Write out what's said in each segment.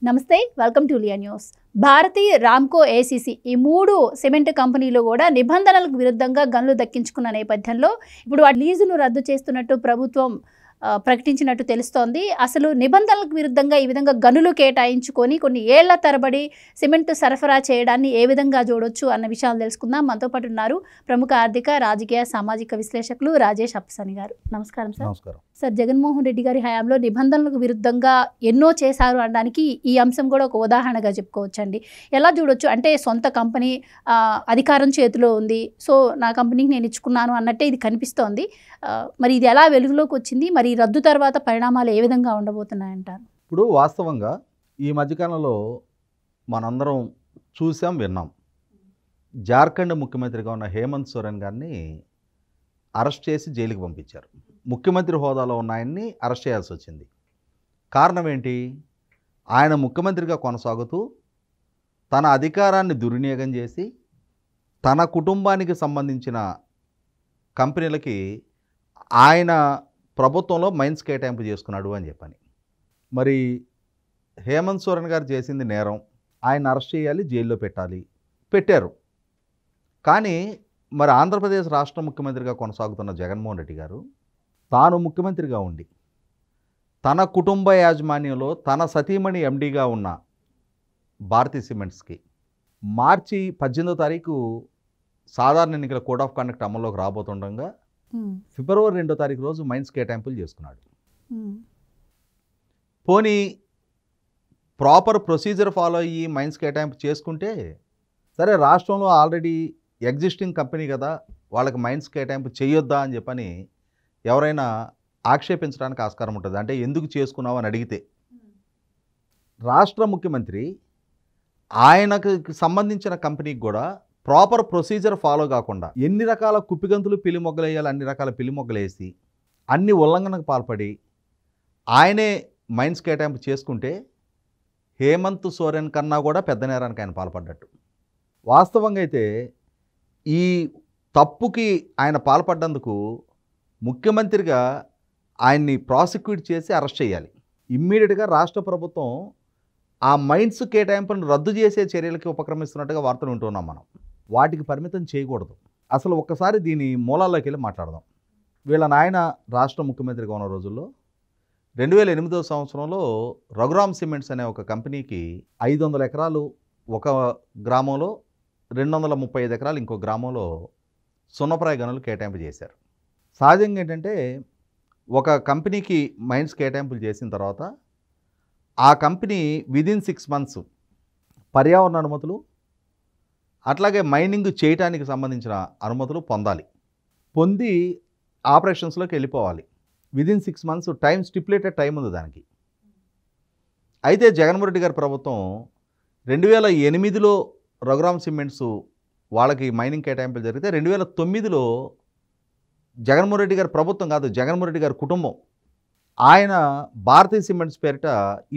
నమస్తే welcome to లియా news. భారతీయ రామ్కో ఏసీసీ ఈ మూడు సిమెంట్ కంపెనీలు కూడా నిబంధనలకు విరుద్ధంగా గనులు దక్కించుకున్న నేపథ్యంలో ఇప్పుడు ఆ లీజును రద్దు చేస్తున్నట్టు ప్రభుత్వం ప్రకటించినట్టు తెలుస్తోంది. అసలు నిబంధనలకు విరుద్ధంగా ఈ విధంగా గనులు కేటాయించుకొని కొన్ని ఏళ్ల తరబడి సిమెంట్ సరఫరా చేయడాన్ని ఏ విధంగా చూడొచ్చు అన్న విషయాలు తెలుసుకుందాం. మనతో పాటు ఉన్నారు ప్రముఖ ఆర్థిక, రాజకీయ, సామాజిక విశ్లేషకులు రాజేష్ అప్పసాని గారు. నమస్కారం సార్. నమస్కారం సార్, జగన్మోహన్ రెడ్డి గారి హయాంలో నిబంధనలకు విరుద్ధంగా ఎన్నో చేశారు అనడానికి ఈ అంశం కూడా ఒక ఉదాహరణగా చెప్పుకోవచ్చండి. ఎలా చూడొచ్చు అంటే సొంత కంపెనీ అధికారం చేతిలో ఉంది, సో నా కంపెనీకి నేను ఇచ్చుకున్నాను అన్నట్టే ఇది కనిపిస్తోంది. మరి ఇది ఎలా వెలుగులోకి వచ్చింది, మరి రద్దు తర్వాత పరిణామాలు ఏ విధంగా ఉండబోతున్నాయంటారు? ఇప్పుడు వాస్తవంగా ఈ మధ్యకాలంలో మనందరం చూసాం, విన్నాం. జార్ఖండ్ ముఖ్యమంత్రిగా ఉన్న హేమంత్ సోరెన్ గారిని అరెస్ట్ చేసి జైలుకి పంపించారు. ముఖ్యమంత్రి హోదాలో ఉన్న ఆయన్ని అరెస్ట్ చేయాల్సి వచ్చింది. కారణం ఏంటి? ఆయన ముఖ్యమంత్రిగా కొనసాగుతూ తన అధికారాన్ని దుర్వినియోగం చేసి తన కుటుంబానికి సంబంధించిన కంపెనీలకి ఆయన ప్రభుత్వంలో మైన్స్ కేటాయింపు చేసుకున్నాడు అని చెప్పని. మరి హేమంత్ సోరెన్ గారు చేసింది నేరం, ఆయన అరెస్ట్ చేయాలి, జైల్లో పెట్టాలి, పెట్టారు. కానీ మరి ఆంధ్రప్రదేశ్ రాష్ట్ర ముఖ్యమంత్రిగా కొనసాగుతున్న జగన్మోహన్ రెడ్డి గారు తాను ముఖ్యమంత్రిగా ఉండి తన కుటుంబ యాజమాన్యంలో తన సతీమణి ఎండీగా ఉన్న భారతీ సిమెంట్స్కి మార్చి 18వ తారీఖు సాధారణ ఎన్నికల కోడ్ ఆఫ్ కండక్ట్ అమల్లోకి రాబోతుండగా ఫిబ్రవరి 2వ తారీఖు రోజు మైన్స్ కేటాయింపులు చేసుకున్నాడు. పోనీ ప్రాపర్ ప్రొసీజర్ ఫాలో అయ్యి మైన్స్ కేటాయింపు చేసుకుంటే సరే, రాష్ట్రంలో ఆల్రెడీ ఎగ్జిస్టింగ్ కంపెనీ కదా, వాళ్ళకి మైన్స్ కేటాయింపు చేయొద్దా అని చెప్పని ఎవరైనా ఆక్షేపించడానికి ఆస్కారం ఉంటుంది. అంటే ఎందుకు చేసుకున్నావు అని అడిగితే రాష్ట్ర ముఖ్యమంత్రి ఆయనకు సంబంధించిన కంపెనీకి కూడా ప్రాపర్ ప్రొసీజర్ ఫాలో కాకుండా ఎన్ని రకాల కుప్పిగంతులు పిల్లి మొగ్గలు వేయాలి అన్ని రకాల పిల్లి మొగ్గలు వేసి అన్ని ఉల్లంఘనకు పాల్పడి ఆయనే మైన్స్ కేటాయింపు చేసుకుంటే హేమంత్ సోరెన్ కన్నా కూడా పెద్ద నేరానికి ఆయన పాల్పడ్డట్టు. వాస్తవంగా అయితే ఈ తప్పుకి ఆయన పాల్పడ్డందుకు ముఖ్యమంత్రిగా ఆయన్ని ప్రాసిక్యూట్ చేసి అరెస్ట్ చేయాలి. ఇమ్మీడియట్గా రాష్ట్ర ప్రభుత్వం ఆ మైన్స్ కేటాయింపులను రద్దు చేసే చర్యలకి ఉపక్రమిస్తున్నట్టుగా వార్తలు వింటున్నాం మనం. వాటికి పరిమితం చేయకూడదు. అసలు ఒక్కసారి దీని మూలాల్లోకి వెళ్ళి మాట్లాడదాం. వీళ్ళ నాయన రాష్ట్ర ముఖ్యమంత్రిగా ఉన్న రోజుల్లో 2008వ సంవత్సరంలో రఘురామ్ సిమెంట్స్ అనే ఒక కంపెనీకి 500 ఎకరాలు ఒక గ్రామంలో, 235 ఎకరాలు ఇంకో గ్రామంలో సున్నప్రాయ గనులు కేటాయింపు చేశారు. సహజంగా ఏంటంటే ఒక కంపెనీకి మైన్స్ కేటాయింపులు చేసిన తర్వాత ఆ కంపెనీ విదిన్ 6 months పర్యావరణ అనుమతులు అట్లాగే మైనింగ్ చేయటానికి సంబంధించిన అనుమతులు పొందాలి. పొంది ఆపరేషన్స్లోకి వెళ్ళిపోవాలి. Within 6 months time, stipulated time ఉంది దానికి. అయితే జగన్మోహన్ రెడ్డి గారి ప్రభుత్వం 2008లో రఘురామ్ సిమెంట్స్ వాళ్ళకి మైనింగ్ కేటాయింపులు జరిగితే 2009లో జగన్మోహన్ రెడ్డి గారి ప్రభుత్వం కాదు, జగన్మోహన్ రెడ్డి గారి కుటుంబం ఆయన భారతీ సిమెంట్స్ పేరిట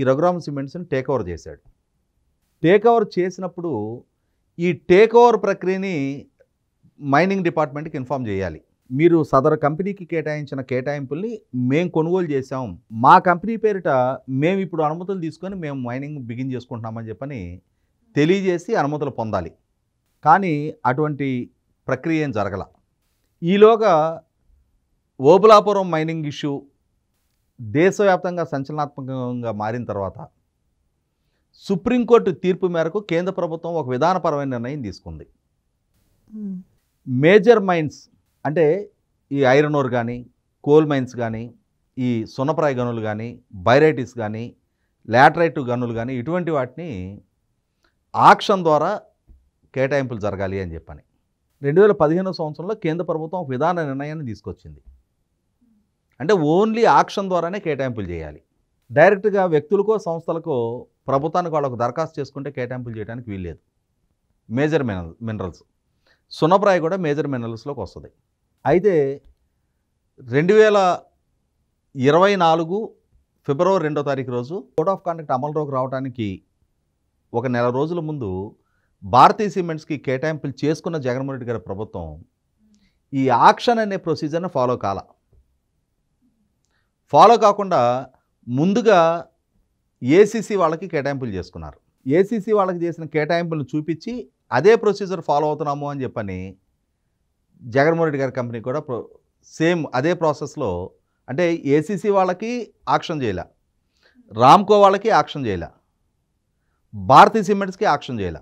ఈ రఘురామ్ సిమెంట్స్ని టేక్ ఓవర్ చేశాడు. టేక్ ఓవర్ చేసినప్పుడు ఈ టేక్ ఓవర్ ప్రక్రియని మైనింగ్ డిపార్ట్మెంట్కి ఇన్ఫామ్ చేయాలి. మీరు సదరు కంపెనీకి కేటాయించిన కేటాయింపుల్ని మేము కొనుగోలు చేసాం, మా కంపెనీ పేరిట మేము ఇప్పుడు అనుమతులు తీసుకొని మేము మైనింగ్ బిగిన్ చేసుకుంటున్నామని చెప్పని తెలియజేసి అనుమతులు పొందాలి. కానీ అటువంటి ప్రక్రియ ఏం జరగల. ఈలోగా ఓబులాపురం మైనింగ్ ఇష్యూ దేశవ్యాప్తంగా సంచలనాత్మకంగా మారిన తర్వాత సుప్రీంకోర్టు తీర్పు మేరకు కేంద్ర ప్రభుత్వం ఒక విధానపరమైన నిర్ణయం తీసుకుంది. మేజర్ మైన్స్ అంటే ఈ ఐరన్ ఓర్ కానీ, కోల్ మైన్స్ కానీ, ఈ సున్నప్రాయ గనులు కానీ, బైరైటిస్ కానీ, లాటరైట్ గనులు కానీ, ఇటువంటి వాటిని ఆక్షన్ ద్వారా కేటాయింపులు జరగాలి అని చెప్పని 2015వ సంవత్సరంలో కేంద్ర ప్రభుత్వం ఒక విధాన నిర్ణయాన్ని తీసుకొచ్చింది. అంటే ఓన్లీ ఆక్షన్ ద్వారానే కేటాయింపులు చేయాలి. డైరెక్ట్గా వ్యక్తులకో సంస్థలకో ప్రభుత్వానికి వాళ్ళకు దరఖాస్తు చేసుకుంటే కేటాయింపులు చేయడానికి వీల్లేదు. మేజర్ మినరల్స్, సున్నప్రాయ కూడా మేజర్ మినరల్స్లోకి వస్తుంది. అయితే 2024 ఫిబ్రవరి 2వ తారీఖు రోజు కోడ్ ఆఫ్ కండక్ట్ అమలులోకి రావడానికి ఒక నెల రోజుల ముందు భారతీ సిమెంట్స్కి కేటాయింపులు చేసుకున్న జగన్మోహన్ రెడ్డి గారి ప్రభుత్వం ఈ ఆక్షన్ అనే ప్రొసీజర్ని ఫాలో కాకుండా ముందుగా ఏసీసీ వాళ్ళకి కేటాయింపులు చేసుకున్నారు. ఏసీసీ వాళ్ళకి చేసిన కేటాయింపులను చూపించి అదే ప్రొసీజర్ ఫాలో అవుతున్నాము అని చెప్పని జగన్మోహన్ రెడ్డి గారి కంపెనీ కూడా సేమ్ అదే ప్రాసెస్లో, అంటే ఏసీసీ వాళ్ళకి ఆక్షన్ చేయలే, రామ్కో వాళ్ళకి ఆక్షన్ చేయలే, భారతీ సిమెంట్స్కి ఆక్షన్ చేయలే.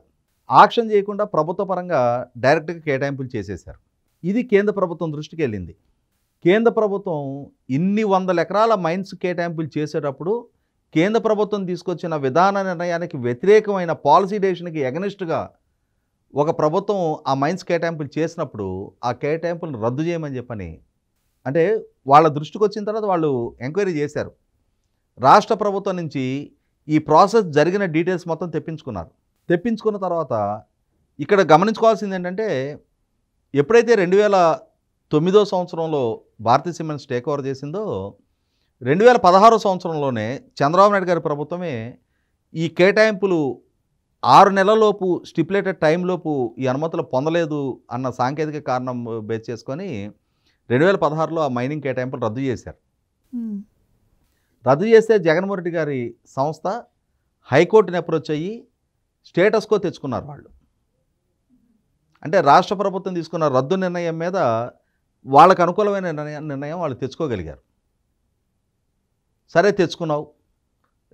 ఆక్షన్ చేయకుండా ప్రభుత్వ పరంగా డైరెక్ట్గా కేటాయింపులు చేసేశారు. ఇది కేంద్ర ప్రభుత్వం దృష్టికి వెళ్ళింది. కేంద్ర ప్రభుత్వం ఇన్ని వందల ఎకరాల మైన్స్ కేటాయింపులు చేసేటప్పుడు కేంద్ర ప్రభుత్వం తీసుకొచ్చిన విధాన నిర్ణయానికి వ్యతిరేకమైన పాలసీ డెసిషన్కి ఎగనిస్ట్గా ఒక ప్రభుత్వం ఆ మైన్స్ కేటాయింపులు చేసినప్పుడు ఆ కేటాయింపులను రద్దు చేయమని చెప్పని, అంటే వాళ్ళ దృష్టికి వచ్చిన తర్వాత వాళ్ళు ఎంక్వైరీ చేశారు. రాష్ట్ర ప్రభుత్వం నుంచి ఈ ప్రాసెస్ జరిగిన డీటెయిల్స్ మొత్తం తెప్పించుకున్నారు. తెప్పించుకున్న తర్వాత ఇక్కడ గమనించుకోవాల్సింది ఏంటంటే, ఎప్పుడైతే 2009 సంవత్సరంలో భారతీ సిమెంట్స్ టేక్ ఓవర్ చేసిందో 2016 సంవత్సరంలోనే చంద్రబాబు నాయుడు గారి ప్రభుత్వమే ఈ కేటాయింపులు 6 నెలలలోపు స్టిపులేటెడ్ టైంలోపు ఈ అనుమతులు పొందలేదు అన్న సాంకేతిక కారణం బేస్ చేసుకొని 2016లో ఆ మైనింగ్ కేటాయింపులు రద్దు చేశారు. రద్దు చేస్తే జగన్మోహన్ రెడ్డి గారి సంస్థ హైకోర్టుని అప్రోచ్ అయ్యి స్టేటస్కో తెచ్చుకున్నారు వాళ్ళు. అంటే రాష్ట్ర ప్రభుత్వం తీసుకున్న రద్దు నిర్ణయం మీద వాళ్ళకు అనుకూలమైన నిర్ణయం వాళ్ళు తెచ్చుకోగలిగారు. సరే తెచ్చుకున్నావు,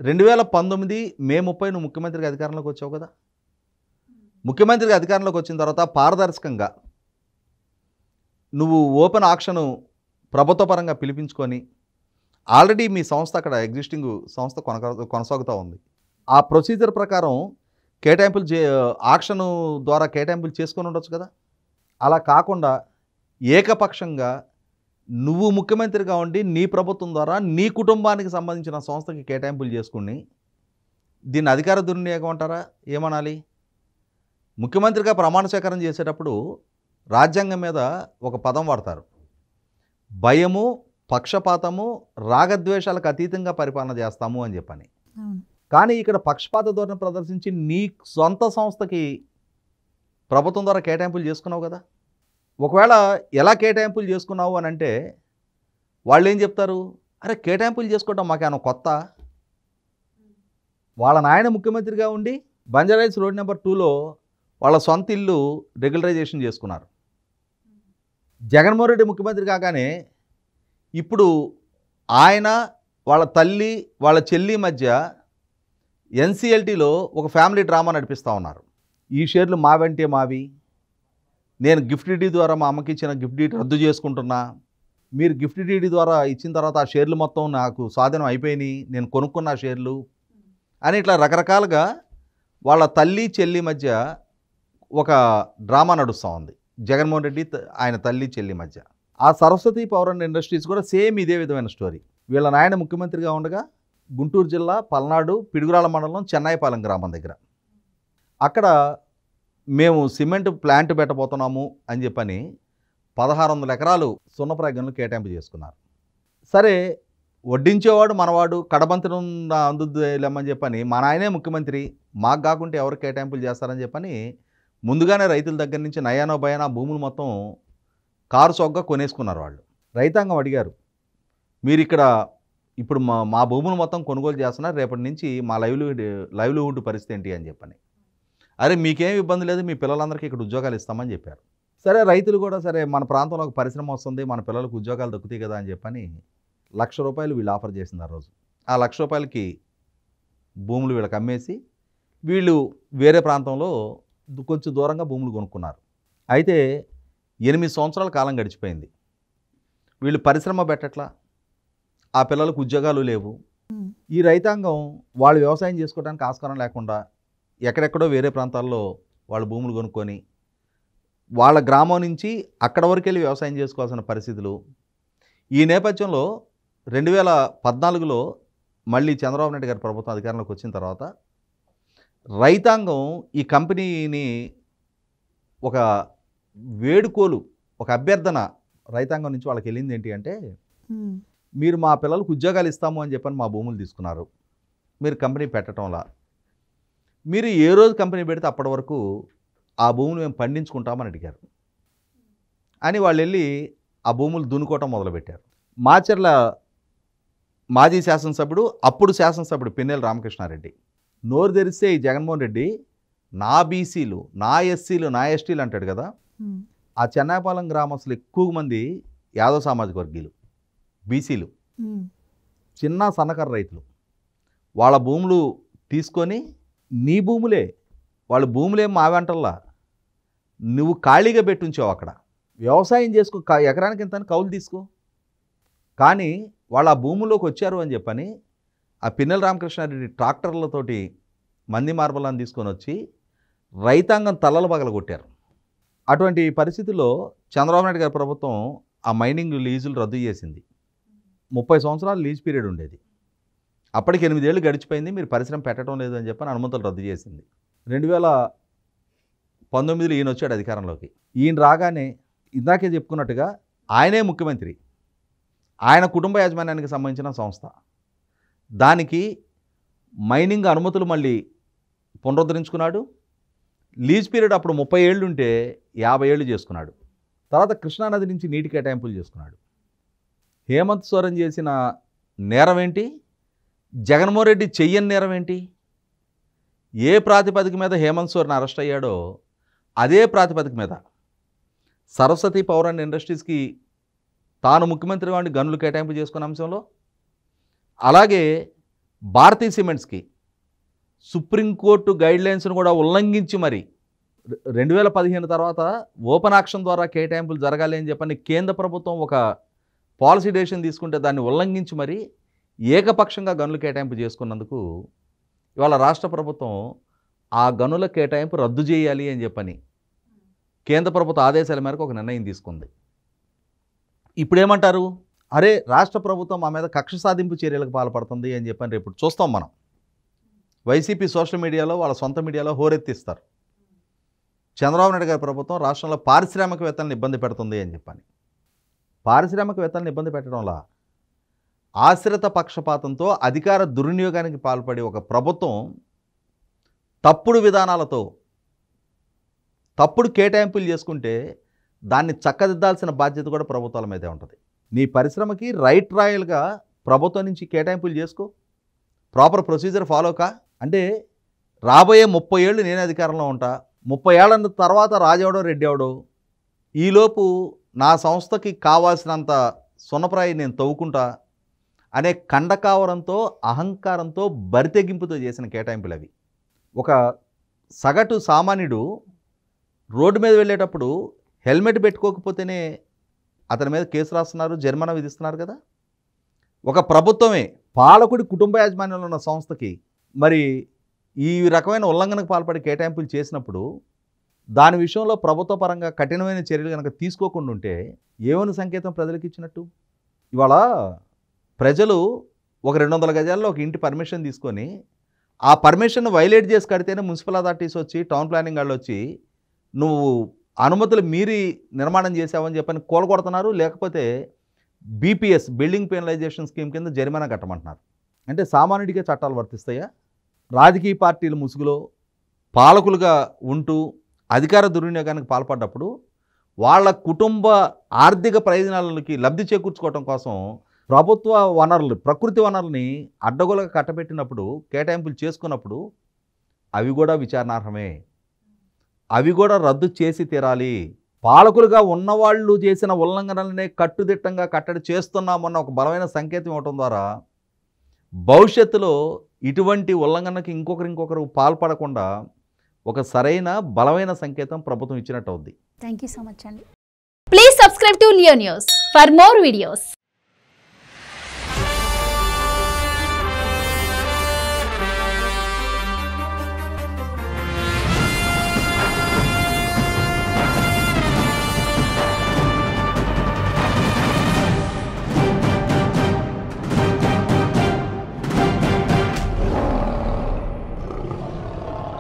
2019 మే 30 నువ్వు ముఖ్యమంత్రికి అధికారంలోకి వచ్చావు కదా. ముఖ్యమంత్రికి అధికారంలోకి వచ్చిన తర్వాత పారదర్శకంగా నువ్వు ఓపెన్ ఆక్షను ప్రభుత్వ పరంగా పిలిపించుకొని, ఆల్రెడీ మీ సంస్థ అక్కడ ఎగ్జిస్టింగ్ సంస్థ కొనసాగుతూ ఉంది. ఆ ప్రొసీజర్ ప్రకారం కేటాయింపులు ఆక్షను ద్వారా కేటాయింపులు చేసుకొని ఉండొచ్చు కదా. అలా కాకుండా ఏకపక్షంగా నువ్వు ముఖ్యమంత్రిగా ఉండి నీ ప్రభుత్వం ద్వారా నీ కుటుంబానికి సంబంధించిన సంస్థకి కేటాయింపులు చేసుకుని దీన్ని అధికార దుర్వినియోగం అంటారా, ఏమనాలి? ముఖ్యమంత్రిగా ప్రమాణ స్వీకారం చేసేటప్పుడు రాజ్యాంగం మీద ఒక పదం వాడతారు, భయము, పక్షపాతము, రాగద్వేషాలకు అతీతంగా పరిపాలన చేస్తాము అని చెప్పని. కానీ ఇక్కడ పక్షపాత ధోరణి ప్రదర్శించి నీ సొంత సంస్థకి ప్రభుత్వం ద్వారా కేటాయింపులు చేసుకున్నావు కదా. ఒకవేళ ఎలా కేటాయింపులు చేసుకున్నావు అని అంటే వాళ్ళు ఏం చెప్తారు, అరే కేటాయింపులు చేసుకోవటం మాకేమో కొత్త. వాళ్ళ నాయన ముఖ్యమంత్రిగా ఉండి బంజారాహిల్స్ రోడ్ నెంబర్ 2లో వాళ్ళ సొంత ఇల్లు రెగ్యులరైజేషన్ చేసుకున్నారు. జగన్మోహన్ రెడ్డి ముఖ్యమంత్రి కాగానే ఇప్పుడు ఆయన, వాళ్ళ తల్లి, వాళ్ళ చెల్లి మధ్య ఎన్సీఎల్టీలో ఒక ఫ్యామిలీ డ్రామా నడిపిస్తూ ఉన్నారు. ఈ షేర్లు మావంటే మావి, నేను గిఫ్ట్ డీడీ ద్వారా మా అమ్మకి ఇచ్చిన గిఫ్ట్ డీడీ రద్దు చేసుకుంటున్నా, మీరు గిఫ్ట్ డీడీ ద్వారా ఇచ్చిన తర్వాత ఆ షేర్లు మొత్తం నాకు స్వాధీనం అయిపోయినాయి, నేను కొనుక్కున్న షేర్లు అని ఇట్లా రకరకాలుగా వాళ్ళ తల్లి చెల్లి మధ్య ఒక డ్రామా నడుస్తూ ఉంది. జగన్మోహన్ రెడ్డి ఆయన తల్లి చెల్లి మధ్య. ఆ సరస్వతి పవర్ అండ్ ఇండస్ట్రీస్ కూడా సేమ్ ఇదే విధమైన స్టోరీ. వీళ్ళ నాయన ముఖ్యమంత్రిగా ఉండగా గుంటూరు జిల్లా పల్నాడు పిడుగురాళ్ళ మండలం చెన్నాయిపాలెం గ్రామం దగ్గర అక్కడ మేము సిమెంట్ ప్లాంట్ పెట్టబోతున్నాము అని చెప్పని 1600 ఎకరాలు సున్నప్రాయ గనులు కేటాయింపు చేసుకున్నారు. సరే వడ్డించేవాడు మనవాడు, కడబంతిన అందులేమని చెప్పని మా నాయనే ముఖ్యమంత్రి, మాకు కాకుంటే ఎవరు కేటాయింపులు చేస్తారని చెప్పని ముందుగానే రైతుల దగ్గర నుంచి నయానో భయానా భూములు మొత్తం కారు చౌకగా కొనేసుకున్నారు వాళ్ళు. రైతాంగం అడిగారు, మీరు ఇక్కడ ఇప్పుడు మా భూములు మొత్తం కొనుగోలు చేస్తున్నారు, రేపటి నుంచి మా లైవ్లీహుడ్ పరిస్థితి ఏంటి అని చెప్పని. అరే మీకేం ఇబ్బంది లేదు, మీ పిల్లలందరికీ ఇక్కడ ఉద్యోగాలు ఇస్తామని చెప్పారు. సరే రైతులు కూడా సరే మన ప్రాంతంలో ఒక పరిశ్రమ వస్తుంది, మన పిల్లలకు ఉద్యోగాలు దొక్కుతాయి కదా అని చెప్పని ₹1,00,000 వీళ్ళు ఆఫర్ చేసింది ఆ రోజు. ఆ ₹1,00,000కి భూములు వీళ్ళకి అమ్మేసి వీళ్ళు వేరే ప్రాంతంలో కొంచెం దూరంగా భూములు కొనుక్కున్నారు. అయితే 8 సంవత్సరాల కాలం గడిచిపోయింది. వీళ్ళు పరిశ్రమ పెట్టట్లా, ఆ పిల్లలకు ఉద్యోగాలు లేవు. ఈ రైతాంగం వాళ్ళు వ్యవసాయం చేసుకోవడానికి ఆస్కారం లేకుండా ఎక్కడెక్కడో వేరే ప్రాంతాల్లో వాళ్ళు భూములు కొనుక్కొని వాళ్ళ గ్రామం నుంచి అక్కడ వరకు వెళ్ళి వ్యవసాయం చేసుకోవాల్సిన పరిస్థితులు. ఈ నేపథ్యంలో 2014లో మళ్ళీ చంద్రబాబు నాయుడు గారి ప్రభుత్వం అధికారంలోకి వచ్చిన తర్వాత రైతాంగం ఈ కంపెనీని ఒక వేడుకోలు, ఒక అభ్యర్థన రైతాంగం నుంచి వాళ్ళకి వెళ్ళింది ఏంటి అంటే, మీరు మా పిల్లలకు ఉద్యోగాలు ఇస్తాము అని చెప్పని మా భూములు తీసుకున్నారు, మీరు కంపెనీ పెట్టడంలా, మీరు ఏ రోజు కంపెనీ పెడితే అప్పటి వరకు ఆ భూములు మేము పండించుకుంటామని అడిగారు అని వాళ్ళు వెళ్ళి ఆ భూములు దున్నుకోవటం మొదలుపెట్టారు. మాచర్ల మాజీ శాసనసభ్యుడు, అప్పుడు శాసనసభ్యుడు పిన్నెల రామకృష్ణారెడ్డి నోరు తెరిస్తే ఈ జగన్మోహన్ రెడ్డి నా బీసీలు, నా ఎస్సీలు, నా ఎస్టీలు అంటాడు కదా. ఆ చెన్నాయపాలెం గ్రామస్తులు ఎక్కువ మంది యాదవ సామాజిక వర్గీయులు, బీసీలు, చిన్న సన్నకారు రైతులు. వాళ్ళ భూములు తీసుకొని నీ భూములే, వాళ్ళ భూములేం మావంటల్లా, నువ్వు ఖాళీగా పెట్టుంచావు అక్కడ. వ్యవసాయం చేసుకో, ఎకరానికి ఎంత కౌలు తీసుకో. కానీ వాళ్ళు ఆ భూముల్లోకి వచ్చారు అని చెప్పని ఆ పిన్నెల రామకృష్ణారెడ్డి ట్రాక్టర్లతోటి మంది మార్బలాన్ని తీసుకొని వచ్చి రైతాంగం తలలు పగలగొట్టారు. అటువంటి పరిస్థితుల్లో చంద్రబాబు నాయుడు గారి ప్రభుత్వం ఆ మైనింగ్ లీజులు రద్దు చేసింది. 30 సంవత్సరాలు లీజ్ పీరియడ్ ఉండేది. అప్పటికి 8 ఏళ్ళు గడిచిపోయింది, మీరు పరిశ్రమ పెట్టడం లేదు అని చెప్పని అనుమతులు రద్దు చేసింది. 2019లో ఈయన వచ్చాడు అధికారంలోకి. ఈయన రాగానే ఇందాకే చెప్పుకున్నట్టుగా ఆయనే ముఖ్యమంత్రి, ఆయన కుటుంబ యాజమాన్యానికి సంబంధించిన సంస్థ, దానికి మైనింగ్ అనుమతులు మళ్ళీ పునరుద్ధరించుకున్నాడు. లీజ్ పీరియడ్ అప్పుడు 30 ఏళ్ళు ఉంటే 50 ఏళ్ళు చేసుకున్నాడు. తర్వాత కృష్ణానది నుంచి నీటి కేటాయింపులు చేసుకున్నాడు. హేమంత్ సోరెన్ చేసిన నేరం ఏంటి, జగన్మోహన్ రెడ్డి చెయ్యని నేరం ఏంటి? ఏ ప్రాతిపదిక మీద హేమంత్ సోరెన్ అరెస్ట్ అయ్యాడో అదే ప్రాతిపదిక మీద సరస్వతి పవర్ అండ్ ఇండస్ట్రీస్కి తాను ముఖ్యమంత్రిగా ఉండి గనులు కేటాయింపు చేసుకున్న అంశంలో, అలాగే భారతీ సిమెంట్స్కి సుప్రీంకోర్టు గైడ్లైన్స్ను కూడా ఉల్లంఘించి మరి 2015 తర్వాత ఓపెన్ ఆక్షన్ ద్వారా కేటాయింపులు జరగాలి అని చెప్పని కేంద్ర ప్రభుత్వం ఒక పాలసీ డెసిషన్ తీసుకుంటే దాన్ని ఉల్లంఘించి మరి ఏకపక్షంగా గనులు కేటాయింపు చేసుకున్నందుకు ఇవాళ రాష్ట్ర ప్రభుత్వం ఆ గనుల కేటాయింపు రద్దు చేయాలి అని చెప్పని కేంద్ర ప్రభుత్వ ఆదేశాల మేరకు ఒక నిర్ణయం తీసుకుంది. ఇప్పుడేమంటారు, అరే రాష్ట్ర ప్రభుత్వం మా మీద కక్ష సాధింపు చర్యలకు పాల్పడుతుంది అని చెప్పని రేపు చూస్తాం మనం. వైసీపీ సోషల్ మీడియాలో, వాళ్ళ సొంత మీడియాలో హోరెత్తిస్తారు. చంద్రబాబు నాయుడు గారి ప్రభుత్వం రాష్ట్రంలో పారిశ్రామికవేత్తలను ఇబ్బంది పెడుతుంది అని చెప్పని. పారిశ్రామికవేత్తలను ఇబ్బంది పెట్టడంలా ఆశ్రిత పక్షపాతంతో అధికార దుర్వినియోగానికి పాల్పడి ఒక ప్రభుత్వం తప్పుడు విధానాలతో తప్పుడు కేటాయింపులు చేసుకుంటే దాన్ని చక్కదిద్దాల్సిన బాధ్యత కూడా ప్రభుత్వాల మీదే ఉంటుంది. నీ పరిశ్రమకి రైట్ రాయల్గా ప్రభుత్వం నుంచి కేటాయింపులు చేసుకో, ప్రాపర్ ప్రొసీజర్ ఫాలో కా. అంటే రాబోయే 30 ఏళ్ళు నేనే అధికారంలో ఉంటా, 30 ఏళ్ళ తర్వాత రాజెవడో రెడ్డి ఎవడో, ఈలోపు నా సంస్థకి కావాల్సినంత సున్నప్రాయి నేను తవ్వుకుంటా అనే కండకావరంతో, అహంకారంతో, బరితెగింపుతో చేసిన కేటాయింపులు అవి. ఒక సగటు సామాన్యుడు రోడ్డు మీద వెళ్ళేటప్పుడు హెల్మెట్ పెట్టుకోకపోతేనే అతని మీద కేసు రాస్తున్నారు, జరిమానా విధిస్తున్నారు కదా. ఒక ప్రభుత్వమే పాలకుడి కుటుంబ యాజమాన్యంలో ఉన్న సంస్థకి మరి ఈ రకమైన ఉల్లంఘనకు పాల్పడి కేటాయింపులు చేసినప్పుడు దాని విషయంలో ప్రభుత్వ పరంగా కఠినమైన చర్యలు కనుక తీసుకోకుండా ఉంటే ఏమని సంకేతం ప్రజలకు ఇచ్చినట్టు? ఇవాళ ప్రజలు ఒక 200 గజాల్లో ఒక ఇంటి పర్మిషన్ తీసుకొని ఆ పర్మిషన్ వైలేట్ చేసి కడితేనే మున్సిపల్ అథారిటీస్ వచ్చి, టౌన్ ప్లానింగ్ వాళ్ళు వచ్చి నువ్వు అనుమతులు మీరి నిర్మాణం చేసావని చెప్పని కూలగొడుతున్నారు. లేకపోతే బీపీఎస్, బిల్డింగ్ పెనలైజేషన్ స్కీమ్ కింద జరిమానా కట్టమంటున్నారు. అంటే సామాన్యుడికే చట్టాలు వర్తిస్తాయా? రాజకీయ పార్టీల ముసుగులో పాలకులుగా ఉంటూ అధికార దుర్వినియోగానికి పాల్పడ్డప్పుడు వాళ్ళ కుటుంబ ఆర్థిక ప్రయోజనాలకి లబ్ధి చేకూర్చుకోవడం కోసం ప్రభుత్వ వనరులు, ప్రకృతి వనరుల్ని అడ్డగోలుగా కట్టబెట్టినప్పుడు, కేటాయింపులు చేసుకున్నప్పుడు అవి కూడా విచారణార్హమే, అవి కూడా రద్దు చేసి తీరాలి. పాలకులుగా ఉన్నవాళ్ళు చేసిన ఉల్లంఘనలనే కట్టుదిట్టంగా కట్టడి చేస్తున్నామన్న ఒక బలమైన సంకేతం ఇవ్వడం ద్వారా భవిష్యత్తులో ఇటువంటి ఉల్లంఘనకి ఇంకొకరు పాల్పడకుండా ఒక సరైన బలమైన సంకేతం ప్రభుత్వం ఇచ్చినట్టు అవుద్ది. థ్యాంక్ యూ సో మచ్ అండి. Please subscribe to Leo news for more videos.